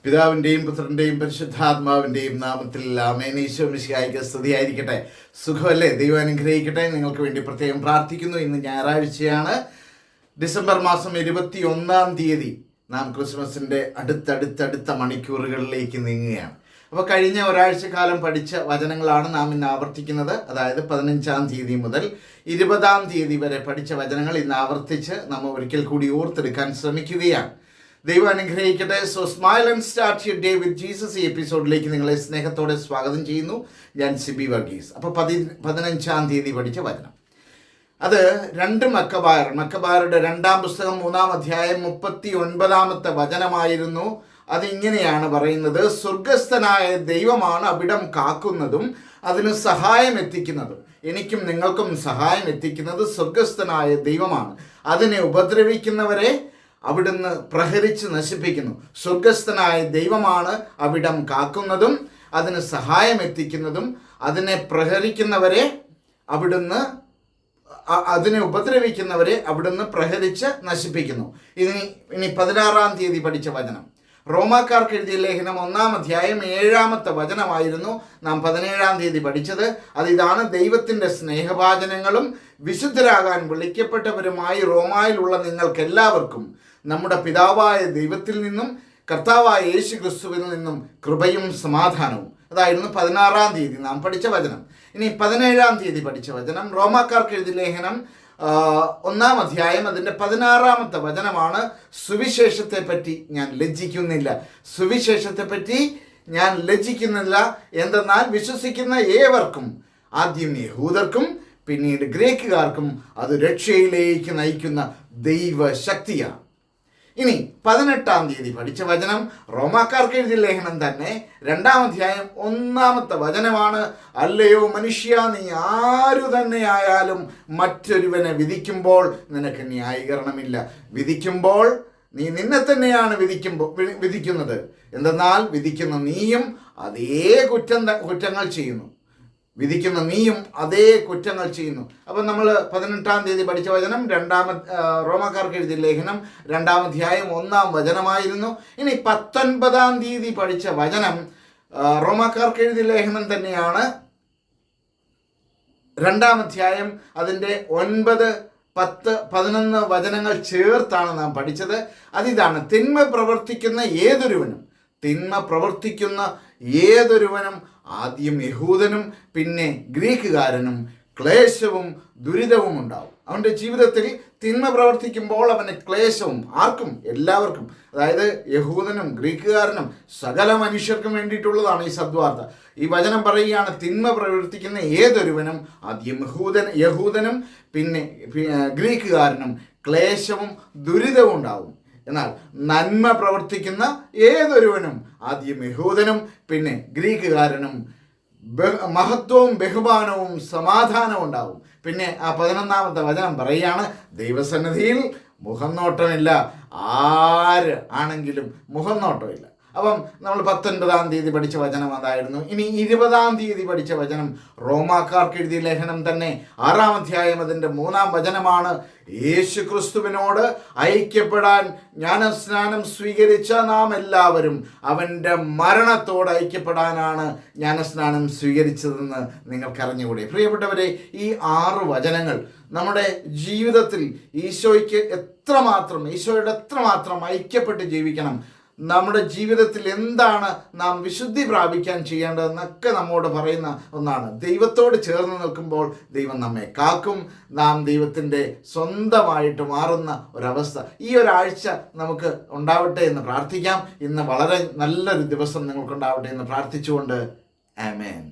പിതാവിൻ്റെയും പുത്രൻ്റെയും പരിശുദ്ധാത്മാവിൻ്റെയും നാമത്തിൽ ആമേൻ. ഈശോ മിശിഹായ്ക്ക് സ്തുതിയായിരിക്കട്ടെ. സുഖമല്ലേ? ദൈവം അനുഗ്രഹിക്കട്ടെ. നിങ്ങൾക്ക് വേണ്ടി പ്രത്യേകം പ്രാർത്ഥിക്കുന്നു. ഇന്ന് ഞായറാഴ്ചയാണ്, ഡിസംബർ മാസം 21 നാം ക്രിസ്മസിൻ്റെ അടുത്തടുത്ത മണിക്കൂറുകളിലേക്ക് നീങ്ങുകയാണ്. അപ്പോൾ കഴിഞ്ഞ ഒരാഴ്ച കാലം പഠിച്ച വചനങ്ങളാണ് നാം ഇന്ന് ആവർത്തിക്കുന്നത്. അതായത് 15 മുതൽ 20 വരെ പഠിച്ച വചനങ്ങൾ ഇന്ന് ആവർത്തിച്ച് നമ്മൾ ഒരിക്കൽ കൂടി ഓർത്തെടുക്കാൻ ശ്രമിക്കുകയാണ്. ദൈവം അനുഗ്രഹിക്കട്ടെ. So smile and start your day with Jesus. ഈ എപ്പിസോഡിലേക്ക് നിങ്ങളെ സ്നേഹത്തോടെ സ്വാഗതം ചെയ്യുന്നു. ഞാൻ സിബി വർഗീസ്. അപ്പോൾ 15 പഠിച്ച വചനം, അത് 2 മക്കബായരുടെ 2-ാം പുസ്തകം 3-ാം അധ്യായം 39-ാമത്തെ വചനമായിരുന്നു. അതിങ്ങനെയാണ് പറയുന്നത്: സ്വർഗസ്ഥനായ ദൈവമാണ് അവിടം കാക്കുന്നതും അതിന് സഹായം എത്തിക്കുന്നതും. എനിക്കും നിങ്ങൾക്കും സഹായം എത്തിക്കുന്നത് സ്വർഗസ്ഥനായ ദൈവമാണ്. അതിനെ ഉപദ്രവിക്കുന്നവരെ അവിടുന്ന് പ്രഹരിച്ച് നശിപ്പിക്കുന്നു. സ്വർഗസ്ഥനായ ദൈവമാണ് അവിടം കാക്കുന്നതും അതിന് സഹായം എത്തിക്കുന്നതും. അതിനെ പ്രഹരിക്കുന്നവരെ അവിടുന്ന് അതിനെ ഉപദ്രവിക്കുന്നവരെ അവിടുന്ന് പ്രഹരിച്ച് നശിപ്പിക്കുന്നു. ഇനി 16-ാം തീയതി പഠിച്ച വചനം, റോമാക്കാർക്ക് എഴുതിയ ലേഖനം 1-ാം അധ്യായം 7-ാമത്തെ വചനമായിരുന്നു നാം 17-ാം തീയതി പഠിച്ചത്. അതിതാണ്: ദൈവത്തിൻ്റെ സ്നേഹഭാജനങ്ങളും വിശുദ്ധരാകാൻ വിളിക്കപ്പെട്ടവരുമായി റോമായിലുള്ള നിങ്ങൾക്കെല്ലാവർക്കും നമ്മുടെ പിതാവായ ദൈവത്തിൽ നിന്നും കർത്താവായ യേശു ക്രിസ്തുവിൽ നിന്നും കൃപയും സമാധാനവും. അതായിരുന്നു 16-ാം തീയതി നാം പഠിച്ച വചനം. ഇനി 17-ാം തീയതി പഠിച്ച വചനം, റോമാക്കാർക്ക് എഴുതിയ ലേഖനം 1-ാം അധ്യായം അതിൻ്റെ 16-ാമത്തെ വചനമാണ്: സുവിശേഷത്തെ പറ്റി ഞാൻ ലജ്ജിക്കുന്നില്ല. സുവിശേഷത്തെ പറ്റി ഞാൻ ലജ്ജിക്കുന്നില്ല. എന്തെന്നാൽ വിശ്വസിക്കുന്ന ഏവർക്കും, ആദ്യം യഹൂദർക്കും പിന്നീട് ഗ്രേക്കുകാർക്കും, അത് രക്ഷയിലേക്ക് നയിക്കുന്ന ദൈവശക്തിയാണ്. ഇനി 18-ാം തീയതി പഠിച്ച വചനം, റോമാക്കാർക്ക് എഴുതിയ ലേഖനം തന്നെ 2-ാം അധ്യായം 1-ാമത്തെ വചനമാണ്: അല്ലയോ മനുഷ്യ, നീ ആരു തന്നെയായാലും മറ്റൊരുവനെ വിധിക്കുമ്പോൾ നിനക്ക് ന്യായീകരണമില്ല. വിധിക്കുമ്പോൾ നീ നിന്നെ തന്നെയാണ് വിധിക്കുന്നത്. എന്തെന്നാൽ വിധിക്കുന്ന നീയും അതേ കുറ്റങ്ങൾ ചെയ്യുന്നു. വിധിക്കുന്ന നീയും അതേ കുറ്റങ്ങൾ ചെയ്യുന്നു. അപ്പം നമ്മൾ 18-ാം തീയതി പഠിച്ച വചനം റോമാക്കാർക്ക് എഴുതിയ ലേഖനം 2-ാം അധ്യായം 1-ാം വചനമായിരുന്നു. ഇനി 19-ാം തീയതി പഠിച്ച വചനം റോമാക്കാർക്ക് എഴുതിയ ലേഖനം തന്നെയാണ്. 2-ാം അധ്യായം അതിൻ്റെ 9, 10, 11 വചനങ്ങൾ ചേർത്താണ് നാം പഠിച്ചത്. അതിതാണ്: തിന്മ പ്രവർത്തിക്കുന്ന ഏതൊരുവനും ആദ്യം യഹൂദനും പിന്നെ ഗ്രീക്കുകാരനും ക്ലേശവും ദുരിതവും ഉണ്ടാവും. അവൻ്റെ ജീവിതത്തിൽ തിന്മ പ്രവർത്തിക്കുമ്പോൾ അവന് ക്ലേശവും. ആർക്കും? എല്ലാവർക്കും. അതായത് യഹൂദനും ഗ്രീക്കുകാരനും സകല മനുഷ്യർക്കും വേണ്ടിയിട്ടുള്ളതാണ് ഈ സദ്വാർത്ത. ഈ വചനം പറയുകയാണ്: തിന്മ പ്രവർത്തിക്കുന്ന ഏതൊരുവനും ആദ്യം യഹൂദനും പിന്നെ ഗ്രീക്കുകാരനും ക്ലേശവും ദുരിതവും ഉണ്ടാവും. എന്നാൽ നന്മ പ്രവർത്തിക്കുന്ന ഏതൊരുവനും ആദ്യം യഹൂദനും പിന്നെ ഗ്രീക്കുകാരനും മഹത്വവും ബഹുമാനവും സമാധാനവും ഉണ്ടാവും. പിന്നെ ആ 11-ാമത്തെ വചനം പറയുകയാണ്: ദൈവസന്നിധിയിൽ മുഖം നോട്ടമില്ല. ആര് ആണെങ്കിലും മുഖം നോട്ടമില്ല. അപ്പം നമ്മൾ 19-ാം തീയതി പഠിച്ച വചനം അതായിരുന്നു. ഇനി 20-ാം തീയതി പഠിച്ച വചനം റോമാക്കാർക്ക് എഴുതിയ ലേഖനം തന്നെ 6-ാം അധ്യായം അതിൻ്റെ 3-ാം വചനമാണ്: യേശു ക്രിസ്തുവിനോട് ഐക്യപ്പെടാൻ ജ്ഞാനസ്നാനം സ്വീകരിച്ച നാം എല്ലാവരും അവൻ്റെ മരണത്തോട് ഐക്യപ്പെടാനാണ് ജ്ഞാനസ്നാനം സ്വീകരിച്ചതെന്ന് നിങ്ങൾക്കറിഞ്ഞുകൂടെ? പ്രിയപ്പെട്ടവരെ, ഈ 6 വചനങ്ങൾ നമ്മുടെ ജീവിതത്തിൽ ഈശോയോട് എത്രമാത്രം ഐക്യപ്പെട്ട് ജീവിക്കണം, നമ്മുടെ ജീവിതത്തിൽ എന്താണ് നാം വിശുദ്ധി പ്രാപിക്കാൻ ചെയ്യേണ്ടതെന്നൊക്കെ നമ്മോട് പറയുന്ന ഒന്നാണ്. ദൈവത്തോട് ചേർന്ന് നിൽക്കുമ്പോൾ ദൈവം നമ്മെ കാക്കും. നാം ദൈവത്തിൻ്റെ സ്വന്തമായിട്ട് മാറുന്ന ഒരവസ്ഥ ഈ ഒരാഴ്ച നമുക്ക് ഉണ്ടാവട്ടെ എന്ന് പ്രാർത്ഥിക്കാം. ഇന്ന് വളരെ നല്ലൊരു ദിവസം നിങ്ങൾക്കുണ്ടാവട്ടെ എന്ന് പ്രാർത്ഥിച്ചുകൊണ്ട് ആമേൻ.